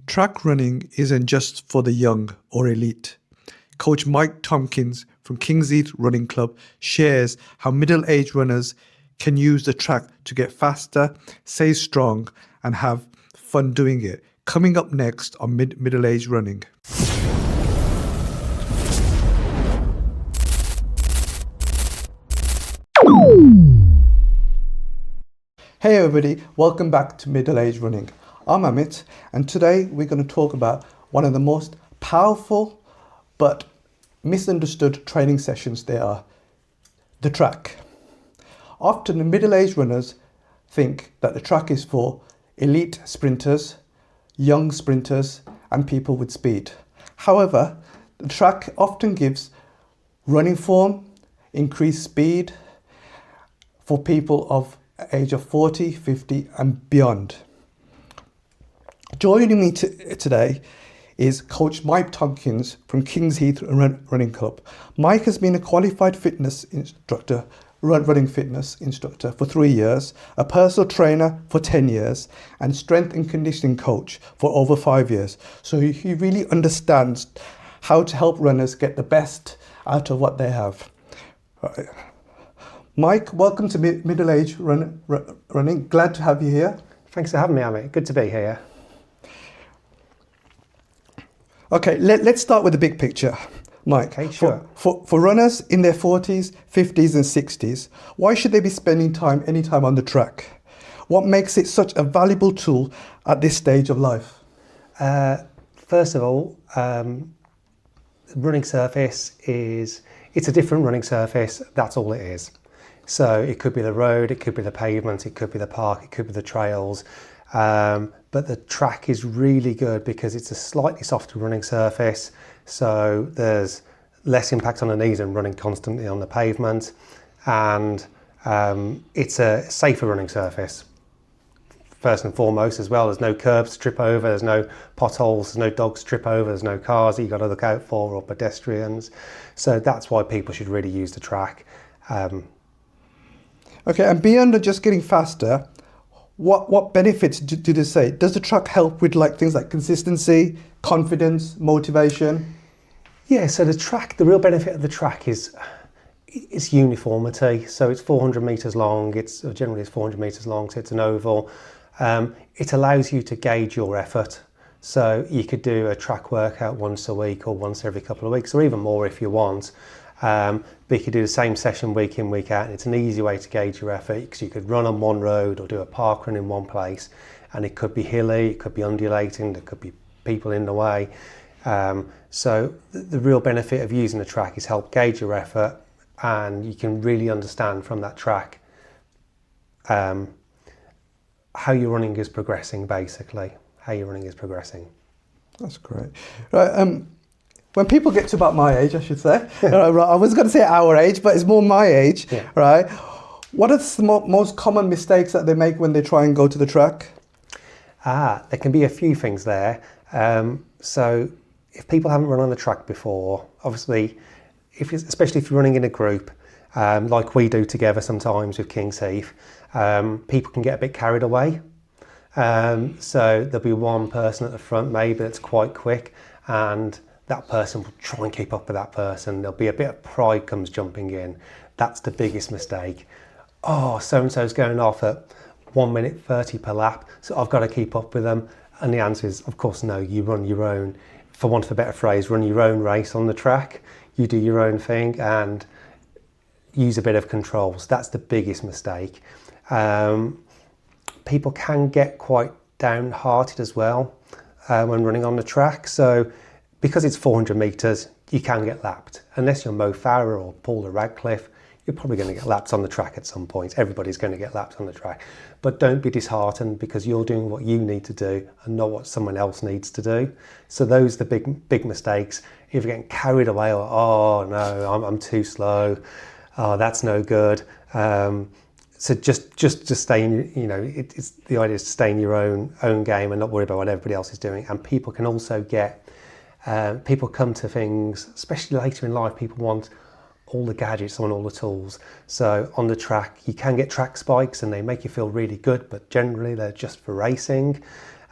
Track running isn't just for the young or elite. Coach Mike Tomkins from King's Heath Running Club shares how middle-aged runners can use the track to get faster, stay strong, and have fun doing it. Coming up next on Middle-Aged Running. Hey everybody, welcome back to Middle-Aged Running. I'm Amit, and today we're going to talk about one of the most powerful but misunderstood training sessions there are, the track. Often the middle-aged runners think that the track is for elite sprinters, young sprinters, and people with speed. However, the track often gives running form, increased speed for people of age of 40, 50 and beyond. Joining me today is Coach Mike Tomkins from King's Heath Running Club. Mike has been a qualified fitness instructor, running fitness instructor for 3 years, a personal trainer for 10 years, and strength and conditioning coach for over 5 years. So he really understands how to help runners get the best out of what they have. Mike, welcome to Middle-Aged Running. Glad to have you here. Thanks for having me, Amit. Good to be here. Okay, let's start with the big picture, Mike. Okay, sure. For runners in their 40s, 50s and 60s, why should they be spending any time on the track? What makes it such a valuable tool at this stage of life? First of all, running surface it's a different running surface, that's all it is. So it could be the road, it could be the pavement, it could be the park, it could be the trails. But the track is really good because it's a slightly softer running surface. So there's less impact on the knees than running constantly on the pavement. And it's a safer running surface. First and foremost as well, there's no curbs to trip over, there's no potholes, there's no dogs to trip over, there's no cars that you've got to look out for or pedestrians. So that's why people should really use the track. Okay, and beyond just getting faster, what benefits do they say? Does the track help with things like consistency, confidence, motivation? Yeah, so the real benefit of the track is uniformity. So it's 400 metres long, it's 400 metres long, so it's an oval. It allows you to gauge your effort. So you could do a track workout once a week or once every couple of weeks, or even more if you want. But you could do the same session week in, week out, and it's an easy way to gauge your effort because you could run on one road or do a park run in one place, and it could be hilly, it could be undulating, there could be people in the way. So the real benefit of using the track is help gauge your effort, and you can really understand from that track how your running is progressing, basically, how your running is progressing. That's great. Right, when people get to about my age, I should say, I was going to say our age, but it's more my age, yeah. Right? What are the most common mistakes that they make when they try and go to the track? There can be a few things there. So if people haven't run on the track before, obviously, especially if you're running in a group, like we do together sometimes with King's Heath, people can get a bit carried away. So there'll be one person at the front maybe that's quite quick, and that person will try and keep up with that person. There'll be a bit of pride comes jumping in. That's the biggest mistake. Oh, so-and-so's going off at 1 minute 30 per lap, so I've got to keep up with them. And the answer is, of course, no, you run your own, for want of a better phrase, run your own race on the track. You do your own thing and use a bit of controls. That's the biggest mistake. People can get quite downhearted as well when running on the track. So because it's 400 metres, you can get lapped. Unless you're Mo Farah or Paul Radcliffe, you're probably going to get lapped on the track at some point. Everybody's going to get lapped on the track. But don't be disheartened because you're doing what you need to do and not what someone else needs to do. So those are the big mistakes. If you're getting carried away or, oh no, I'm too slow, oh that's no good. So just stay in, it's the idea is to stay in your own game and not worry about what everybody else is doing. And people can also get, people come to things, especially later in life, people want all the gadgets on all the tools. So on the track, you can get track spikes and they make you feel really good, but generally they're just for racing.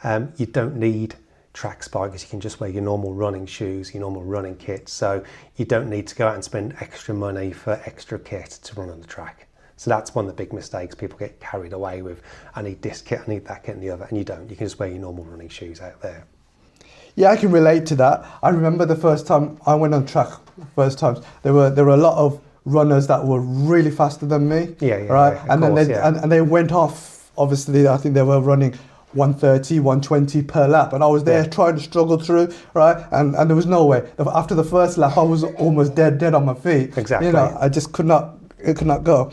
You don't need track spikes. You can just wear your normal running shoes, your normal running kit, so you don't need to go out and spend extra money for extra kit to run on the track. So that's one of the big mistakes. People get carried away with, I need this kit, I need that kit and the other, and you don't. You can just wear your normal running shoes out there. Yeah, I can relate to that. I remember the first time I went on track, there were a lot of runners that were really faster than me. Right? And then they went off, obviously, I think they were running 130, 120 per lap, and I was there trying to struggle through, right? And there was no way. After the first lap, I was almost dead on my feet. Exactly. You know, I just could not go.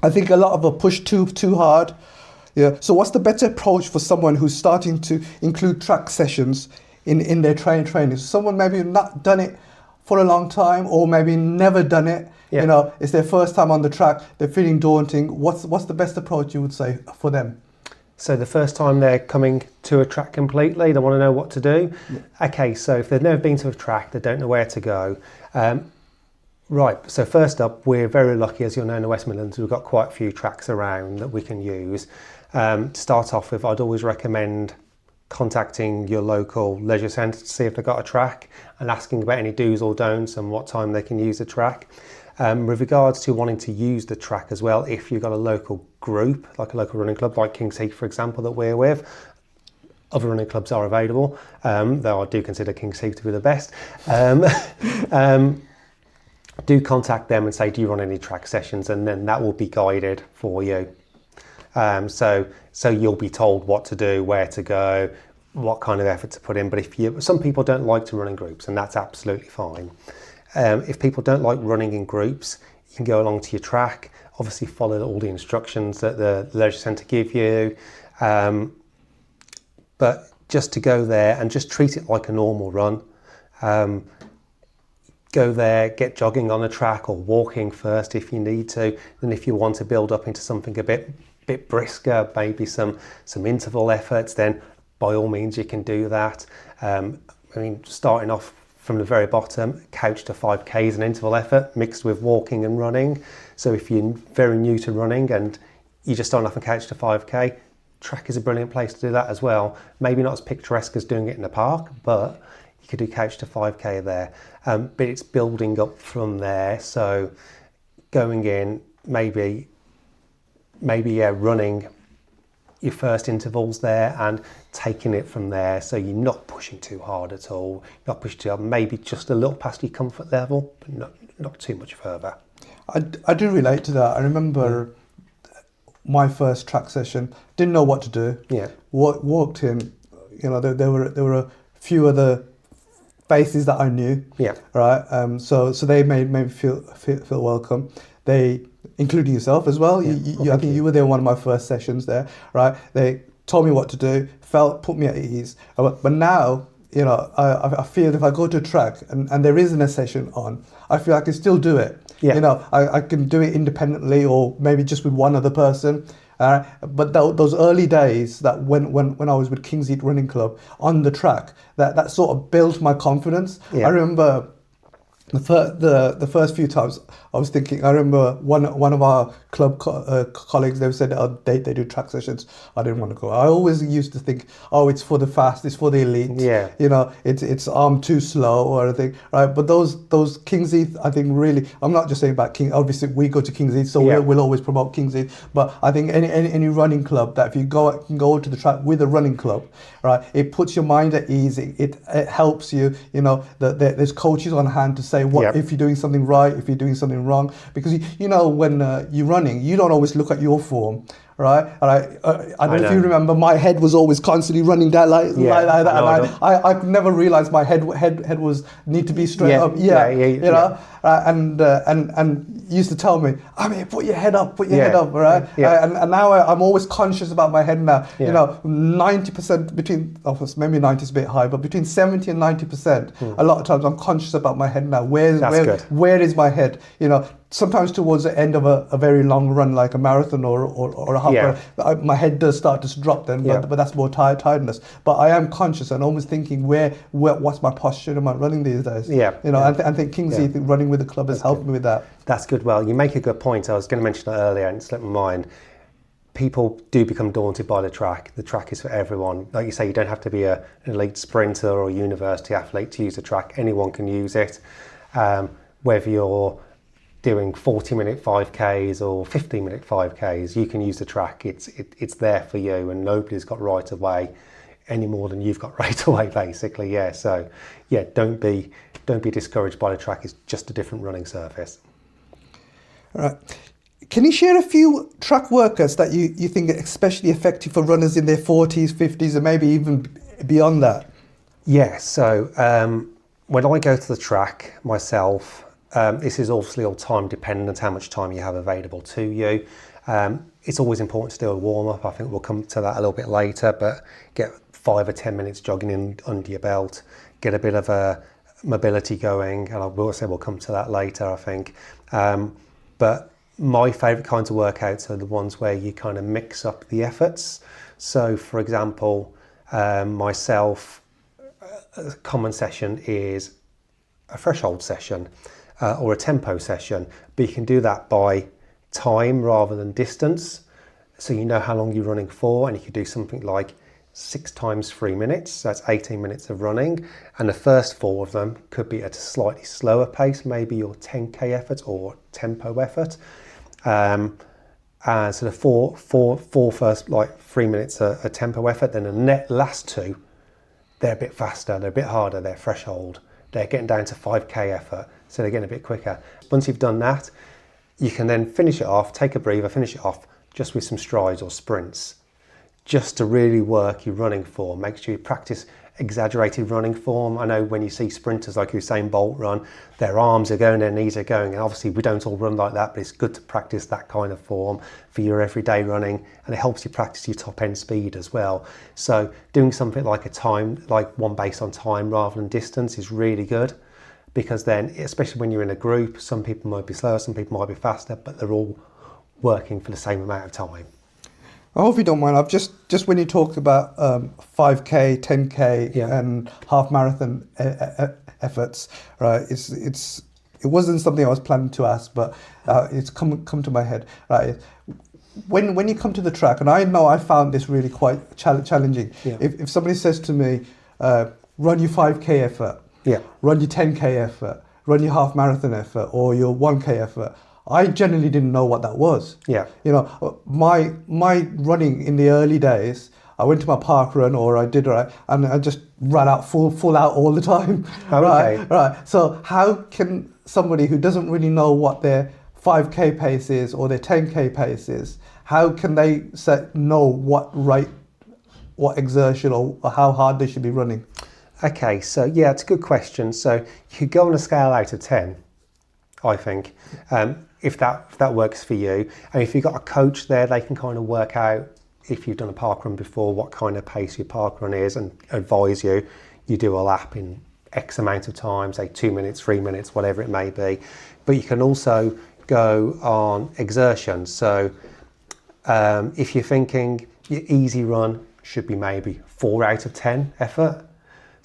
I think a lot of them push too hard. Yeah. So what's the better approach for someone who's starting to include track sessions in their training? Someone maybe not done it for a long time, or maybe never done it. Yeah. You know, it's their first time on the track. They're feeling daunting. What's the best approach you would say for them? So the first time they're coming to a track completely, they want to know what to do. Yeah. Okay, so if they've never been to a track, they don't know where to go. Right, so first up, we're very lucky, as you'll know, in the West Midlands, we've got quite a few tracks around that we can use. To start off with, I'd always recommend contacting your local leisure centre to see if they've got a track and asking about any do's or don'ts and what time they can use the track. With regards to wanting to use the track as well, if you've got a local group, like a local running club, like King's Heath, for example, that we're with, other running clubs are available, though I do consider King's Heath to be the best. Do contact them and say, do you run any track sessions? And then that will be guided for you. So you'll be told what to do, where to go, what kind of effort to put in. But some people don't like to run in groups, and that's absolutely fine. If people don't like running in groups, you can go along to your track, obviously follow all the instructions that the leisure centre give you, but just to go there and just treat it like a normal run. Go there, get jogging on the track or walking first if you need to. And if you want to build up into something a bit brisker, maybe some interval efforts, then by all means you can do that. Starting off from the very bottom, couch to 5K is an interval effort mixed with walking and running. So if you're very new to running and you just starting off and couch to 5K, track is a brilliant place to do that as well. Maybe not as picturesque as doing it in a park, but you could do couch to 5K there. But it's building up from there. So going in, maybe running your first intervals there and taking it from there, so you're not pushing too hard at all, not pushing too hard, maybe just a little past your comfort level, but not too much further. I do relate to that. I remember my first track session, didn't know what to do. Yeah. Walked in, you know, there were a few other faces that I knew. Yeah. Right. So they made me feel welcome. They, including yourself as well. Yeah. I think you were there one of my first sessions there, right? They told me what to do, put me at ease. But now, you know, I feel if I go to a track and there isn't a session on, I feel I can still do it. Yeah. You know, I can do it independently or maybe just with one other person. But those early days that when I was with King's Heath Running Club on the track, that sort of built my confidence. Yeah. I remember the first few times I was thinking, I remember one of our club colleagues, they said they do track sessions. I didn't want to go. I always used to think, oh, it's for the fast, it's for the elite. Yeah. You know, it's too slow or anything, right? But those King's Heath, I think really, I'm not just saying about King. Obviously, we go to King's Heath, so we'll always promote King's Heath. But I think any running club that if you go to the track with a running club, right, it puts your mind at ease. It helps you. You know, there's coaches on hand to say what if you're doing something right, if you're doing something wrong, because you know when you're running, you don't always look at your form, right? And I don't know if you remember, my head was always constantly running down like that, and I could never realize my head was need to be straight up. You know, and used to tell me, I mean, put your head up, right? And now I'm always conscious about my head now. You know, 90% between, maybe 90 is a bit high, but between 70 and 90%, a lot of times I'm conscious about my head now. Where is my head? You know, sometimes towards the end of a very long run, like a marathon or a half, my head does start to drop then, but that's more tiredness. But I am conscious and always thinking, what's my posture? Am I running these days? You know, I think King's Heath running with the club has helped me with that. That's good. Well, you make a good point. I was going to mention that earlier and it slipped my mind. people do become daunted by the track. The track is for everyone. Like you say, you don't have to be an elite sprinter or a university athlete to use the track. Anyone can use it. Whether you're doing 40-minute 5Ks or 15-minute 5Ks, you can use the track. It's there for you, and nobody's got right of way any more than you've got right away, basically. Yeah. So yeah, don't be discouraged by the track. It's just a different running surface. All right. Can you share a few track workouts that you think are especially effective for runners in their 40s, 50s, and maybe even beyond that? Yeah, so when I go to the track myself, this is obviously all time dependent, how much time you have available to you. It's always important to do a warm-up. I think we'll come to that a little bit later, but get 5 or 10 minutes jogging in under your belt, get a bit of a mobility going, and I will say we'll come to that later, I think. But my favourite kinds of workouts are the ones where you kind of mix up the efforts. So, for example, myself, a common session is a threshold session or a tempo session, but you can do that by time rather than distance. So you know how long you're running for, and you could do something like 6 times 3 minutes, so that's 18 minutes of running, and the first 4 of them could be at a slightly slower pace, maybe your 10k effort or tempo effort. And so the four first like 3 minutes a tempo effort, then the last 2, they're a bit faster, they're a bit harder, they're threshold, they're getting down to 5k effort, so they're getting a bit quicker. Once you've done that, you can then finish it off, take a breather, finish it off just with some strides or sprints, just to really work your running form. Make sure you practice exaggerated running form. I know when you see sprinters like Usain Bolt run, their arms are going, their knees are going, and obviously we don't all run like that, but it's good to practice that kind of form for your everyday running, and it helps you practice your top end speed as well. So doing something like a time, like one based on time rather than distance, is really good, because then, especially when you're in a group, some people might be slower, some people might be faster, but they're all working for the same amount of time. I hope you don't mind. I've just when you talked about 5k, 10k, Yeah. and half marathon efforts, right? It wasn't something I was planning to ask, but it's come to my head, right? When you come to the track, and I know I found this really quite challenging. Yeah. If somebody says to me, run your 5k effort, Yeah. run your 10k effort, run your half marathon effort, or your 1k effort, I generally didn't know what that was. Yeah. You know, my running in the early days, I went to my park run, or I did, right, and I just ran out full out all the time. Oh, okay. Right. So how can somebody who doesn't really know what their 5k pace is or their 10k pace is, how can they know what exertion or how hard they should be running? Okay, so yeah, it's a good question. So you could go on a scale out of 10, I think, if that works for you. And if you've got a coach there, they can kind of work out, if you've done a park run before, what kind of pace your park run is, and advise you. You do a lap in X amount of time, say 2 minutes, 3 minutes, whatever it may be. But you can also go on exertion. So if you're thinking your easy run should be maybe 4 out of 10 effort.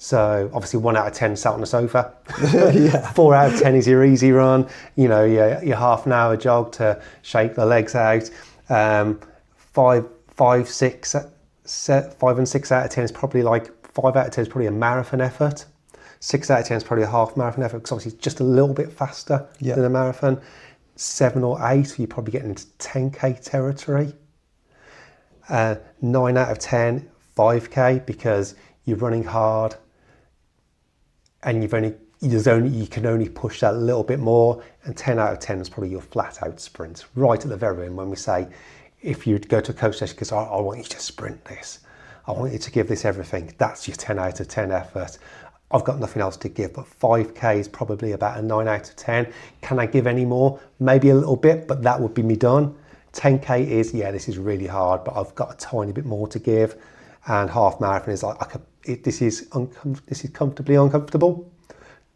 So obviously 1 out of 10 sat on the sofa. Yeah. 4 out of 10 is your easy run. You know, your half an hour jog to shake the legs out. 5 and 6 out of 10 is probably like, 5 out of 10 is probably a marathon effort. 6 out of 10 is probably a half marathon effort, because obviously it's just a little bit faster than a marathon. 7 or 8, you're probably getting into 10k territory. 9 out of 10, 5k, because you're running hard, and you can only push that a little bit more. And 10 out of 10 is probably your flat out sprint, right at the very end, when we say, if you go to a coach session, because I want you to sprint this, I want you to give this everything, that's your 10 out of 10 effort. I've got nothing else to give, but 5k is probably about a 9 out of 10. Can I give any more? Maybe a little bit, but that would be me done. 10k is, yeah, this is really hard, but I've got a tiny bit more to give. And half marathon is like, this is comfortably uncomfortable.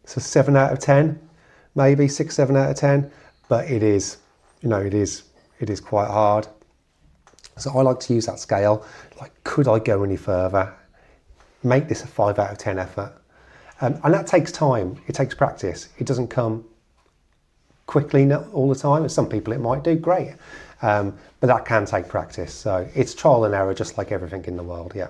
So 7 out of 10, maybe 6, 7 out of 10, but it is quite hard. So I like to use that scale. Like, could I go any further? Make this a 5 out of 10 effort. And that takes time. It takes practice. It doesn't come quickly all the time. And some people it might do, great. But that can take practice. So it's trial and error, just like everything in the world, yeah.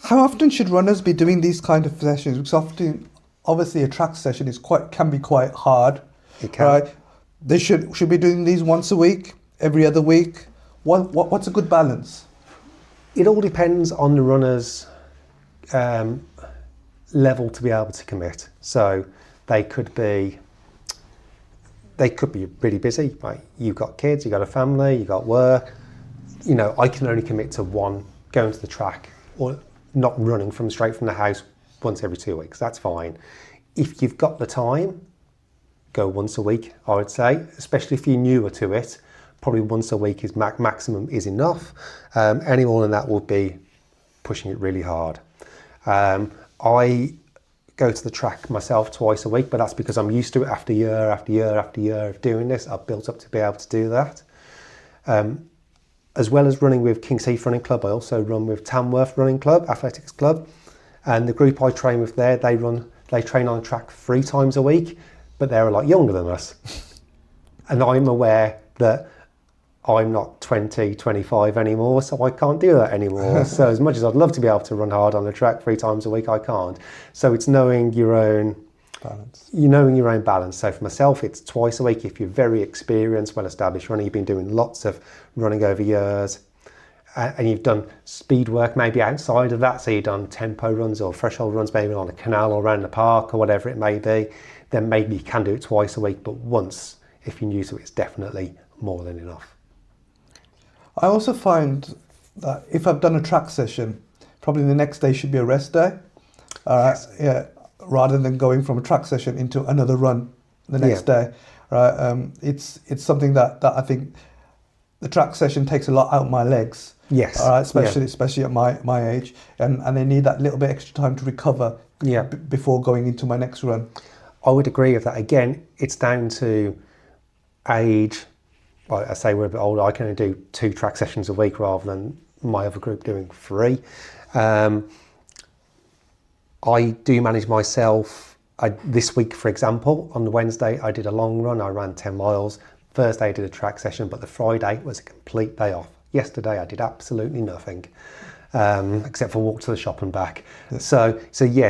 How often should runners be doing these kind of sessions? Because often, obviously, a track session can be quite hard. It can. Right? They should be doing these once a week, every other week. What's a good balance? It all depends on the runner's level to be able to commit. So they could be really busy. Right? You've got kids, you've got a family, you've got work. You know, I can only commit to one, going to the track or not running straight from the house once every 2 weeks. That's fine. If you've got the time, go once a week, I would say, especially if you're newer to it. Probably once a week is maximum is enough. Any more than that will be pushing it really hard. I go to the track myself twice a week, but that's because I'm used to it after year after year after year of doing this. I've built up to be able to do that. As well as running with King's Heath Running Club, I also run with Tamworth Running Club, Athletics Club. And the group I train with there, they train on the track 3 times a week, but they're a lot younger than us. And I'm aware that I'm not 20, 25 anymore, so I can't do that anymore. So as much as I'd love to be able to run hard on the track 3 times a week, I can't. So it's knowing your own balance. Knowing your own balance. So for myself, it's twice a week. If you're very experienced, well-established runner, you've been doing lots of running over years, and you've done speed work maybe outside of that, so you've done tempo runs or threshold runs maybe on a canal or around the park or whatever it may be, then maybe you can do it twice a week, but once, if you're new to it, it's definitely more than enough. I also find that if I've done a track session, probably the next day should be a rest day. Yes. Yeah, rather than going from a track session into another run the next day. Right? It's something that I think the track session takes a lot out of my legs. Yes. All right, especially at my age, and they need that little bit extra time to recover. Yeah. Before going into my next run. I would agree with that. Again, it's down to age. Well, I say we're a bit older. I can only do 2 track sessions a week rather than my other group doing 3. I do manage myself. This week, for example, on the Wednesday, I did a long run. I ran 10 miles. Thursday, I did a track session, but the Friday was a complete day off. Yesterday, I did absolutely nothing, except for walk to the shop and back. Yeah.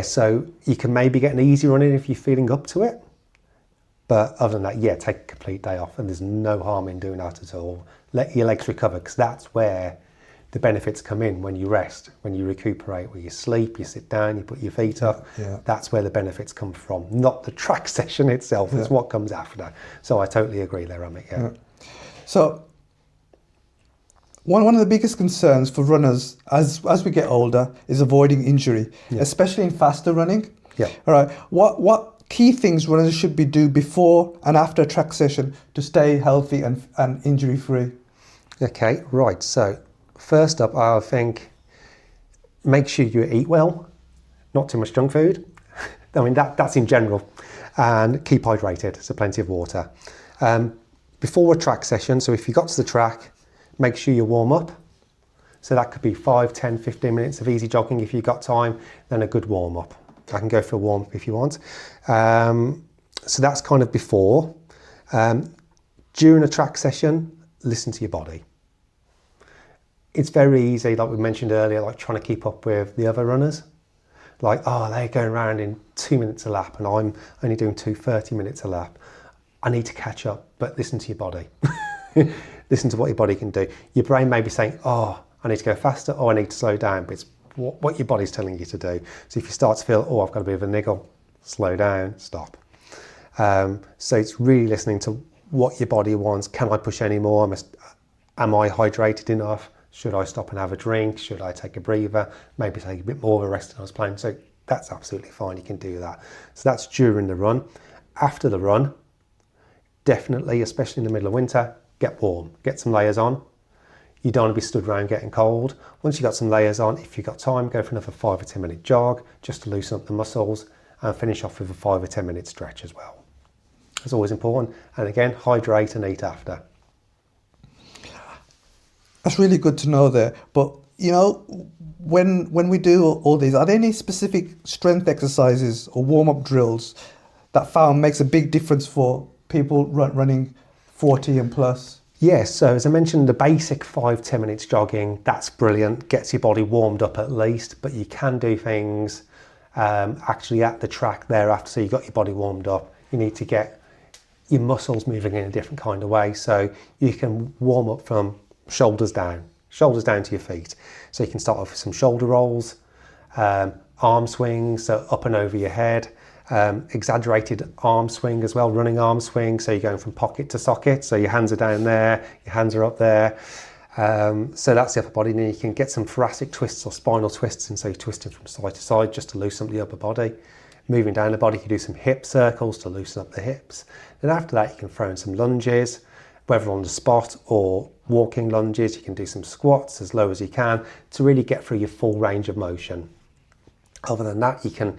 So you can maybe get an easy run in if you're feeling up to it. But other than that, take a complete day off, and there's no harm in doing that at all. Let your legs recover, because that's where the benefits come in. When you rest, when you recuperate, when you sleep, you sit down, you put your feet up. Yeah. That's where the benefits come from, not the track session itself. It's what comes after. So I totally agree there, Amit. Yeah. So one of the biggest concerns for runners as we get older is avoiding injury, especially in faster running. Yeah. All right. What key things runners should be do before and after a track session to stay healthy and injury free? Okay, right. So first up, I think make sure you eat well, not too much junk food. I mean, that's in general, and keep hydrated, so plenty of water. Before a track session, so if you got to the track, make sure you warm up. So that could be 5, 10, 15 minutes of easy jogging if you've got time, then a good warm up. I can go for a warm up if you want. So that's kind of before. During a track session, listen to your body. It's very easy, like we mentioned earlier, like trying to keep up with the other runners. Like, they're going around in 2 minutes a lap and I'm only doing 30 minutes a lap. I need to catch up, but listen to your body. Listen to what your body can do. Your brain may be saying, I need to go faster, or I need to slow down, but it's what your body's telling you to do. So if you start to feel, I've got a bit of a niggle, slow down, stop. So it's really listening to what your body wants. Can I push any more? Am I hydrated enough? Should I stop and have a drink? Should I take a breather? Maybe take a bit more of a rest than I was planning. So that's absolutely fine. You can do that. So that's during the run. After the run, definitely, especially in the middle of winter, get warm. Get some layers on. You don't want to be stood around getting cold. Once you've got some layers on, if you've got time, go for another 5 or 10 minute jog just to loosen up the muscles, and finish off with a 5 or 10 minute stretch as well. It's always important. And again, hydrate and eat after. That's really good to know there. But, when we do all these, are there any specific strength exercises or warm-up drills that found makes a big difference for people running 40 and plus? Yes, so as I mentioned, the basic 5-10 minutes jogging, that's brilliant, gets your body warmed up at least, but you can do things actually at the track thereafter. So you got your body warmed up, you need to get your muscles moving in a different kind of way. So you can warm up from shoulders down to your feet. So you can start off with some shoulder rolls, arm swings, so up and over your head, exaggerated arm swing as well, running arm swing. So you're going from pocket to socket. So your hands are down there, your hands are up there. So that's the upper body. And then you can get some thoracic twists or spinal twists. And so you're twisting from side to side just to loosen up the upper body. Moving down the body, you can do some hip circles to loosen up the hips. Then after that, you can throw in some lunges, whether on the spot or walking lunges. You can do some squats as low as you can to really get through your full range of motion. Other than that, you can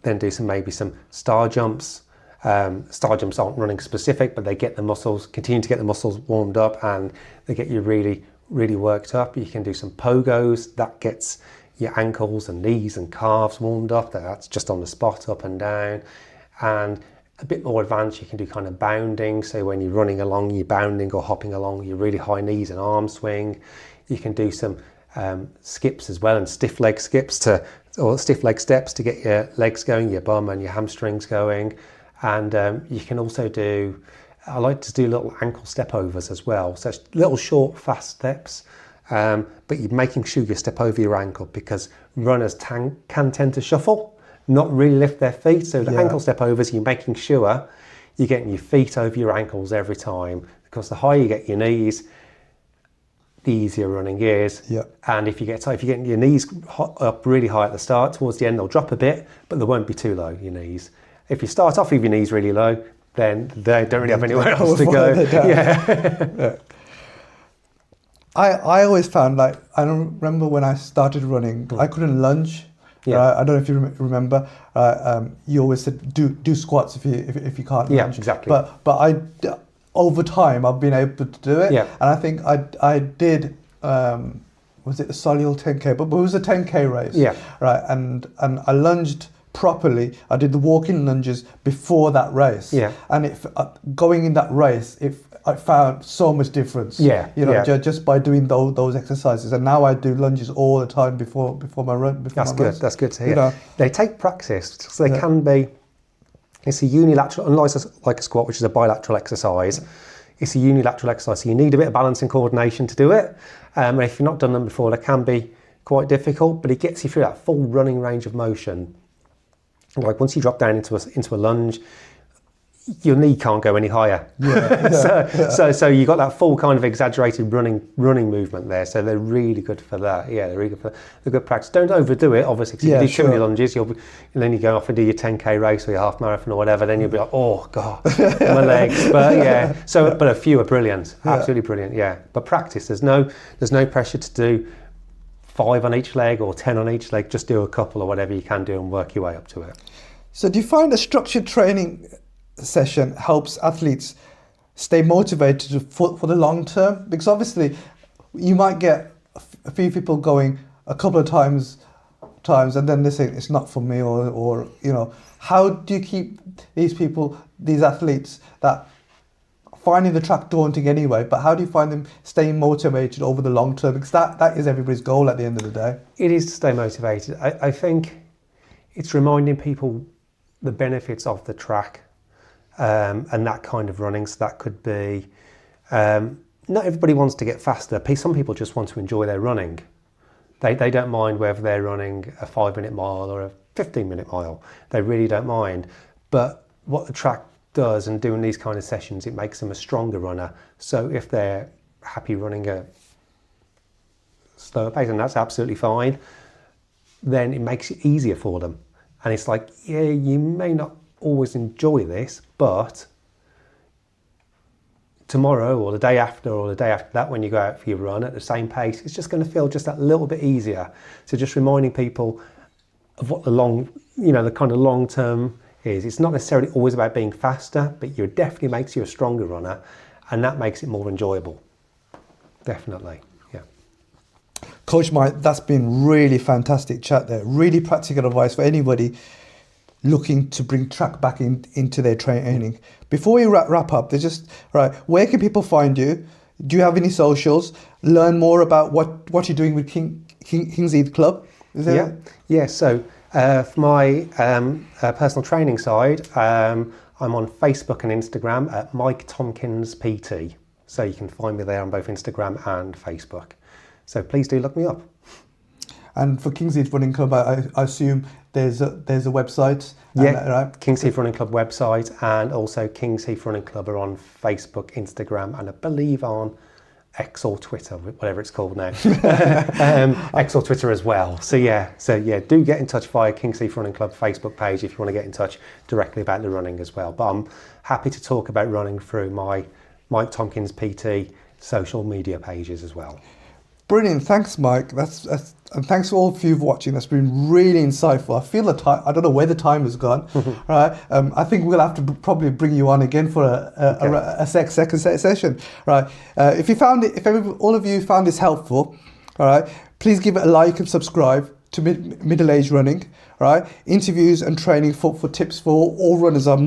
then do maybe some star jumps. Star jumps aren't running specific, but they continue to get the muscles warmed up, and they get you really, really worked up. You can do some pogos, that gets your ankles and knees and calves warmed up. That's just on the spot, up and down. And a bit more advanced, you can do kind of bounding. So when you're running along, you're bounding or hopping along with your really high knees and arm swing. You can do some skips as well, and stiff leg steps to get your legs going, your bum and your hamstrings going. And you can also do, I like to do little ankle step overs as well. So it's little short, fast steps, but you're making sure you step over your ankle, because runners can tend to shuffle, not really lift their feet. So the ankle step overs, you're making sure you're getting your feet over your ankles every time, because the higher you get your knees, the easier running is. And if you're getting your knees up really high at the start, towards the end they'll drop a bit, but they won't be too low, your knees. If you start off with your knees really low, then they don't really have anywhere else to go. I always found, like, I remember when I started running, I couldn't lunge. I don't know if you remember. You always said do squats if you can't lunge. Yeah, exactly. But over time I've been able to do it. And I think I did. Was it the Solihull 10k? But it was a 10k race. Right. And I lunged properly. I did the walking lunges before that race. And going in that race, I found so much difference. Just by doing those exercises. And now I do lunges all the time before my run. That's good. That's good to hear. They take practice, so they can be. It's a unilateral, unlike like a squat, which is a bilateral exercise. It's a unilateral exercise, so you need a bit of balance and coordination to do it. And if you've not done them before, they can be quite difficult, but it gets you through that full running range of motion. Like once you drop down into a lunge, your knee can't go any higher. So you got that full kind of exaggerated running movement there. So they're really good for that. They're really good for that. They're good practice. Don't overdo it, obviously. Because if you do too many lunges, and then you go off and do your 10k race or your half marathon or whatever, then you'll be like, oh God, my legs. But but a few are brilliant, absolutely brilliant. But practice. There's no pressure to do 5 on each leg or 10 on each leg. Just do a couple or whatever you can do and work your way up to it. So do you find a structured training session helps athletes stay motivated for the long term? Because obviously you might get a few people going a couple of times and then they say it's not for me, or how do you keep these athletes that finding the track daunting anyway, but how do you find them staying motivated over the long term? Because that is everybody's goal at the end of the day. It is to stay motivated. I think it's reminding people the benefits of the track and that kind of running. So that could be, not everybody wants to get faster. Some people just want to enjoy their running. They don't mind whether they're running a 5-minute mile or a 15-minute mile. They really don't mind. But what the track does, and doing these kind of sessions, it makes them a stronger runner. So if they're happy running a slower pace, and that's absolutely fine, then it makes it easier for them. And it's like, you may not always enjoy this, but tomorrow or the day after that, when you go out for your run at the same pace, it's just going to feel just that little bit easier. So just reminding people of what the kind of long term is. It's not necessarily always about being faster, but it definitely makes you a stronger runner, and that makes it more enjoyable. Definitely. Coach Mike, that's been really fantastic chat there. Really practical advice for anybody looking to bring track back into their training. Before we wrap up, there's just, right, where can people find you? Do you have any socials? Learn more about what you're doing with King's Heath Club? Is there So for my personal training side, I'm on Facebook and Instagram at Mike Tomkins PT. So you can find me there on both Instagram and Facebook. So please do look me up. And for King's Heath Running Club, I assume there's a website. Right? King's Heath Running Club website, and also King's Heath Running Club are on Facebook, Instagram, and I believe on X or Twitter, whatever it's called now. X or Twitter as well. So do get in touch via King's Heath Running Club Facebook page if you want to get in touch directly about the running as well. But I'm happy to talk about running through my Mike Tomkins PT social media pages as well. Brilliant, thanks, Mike. And thanks for all of you for watching. That's been really insightful. I feel the time. I don't know where the time has gone. Right. I think we'll have to probably bring you on again for a second session. Right. If all of you found this helpful, all right, please give it a like and subscribe to Middle Age Running. All right. Interviews and training for tips for all runners are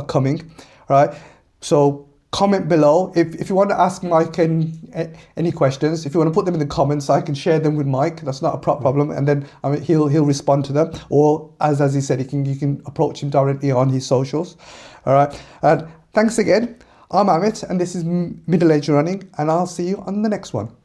coming. All right. So comment below if you want to ask Mike any questions. If you want to put them in the comments, I can share them with Mike. That's not a problem, and then he'll respond to them. Or as he said, you can approach him directly on his socials. All right. And thanks again. I'm Amit, and this is Middle Age Running, and I'll see you on the next one.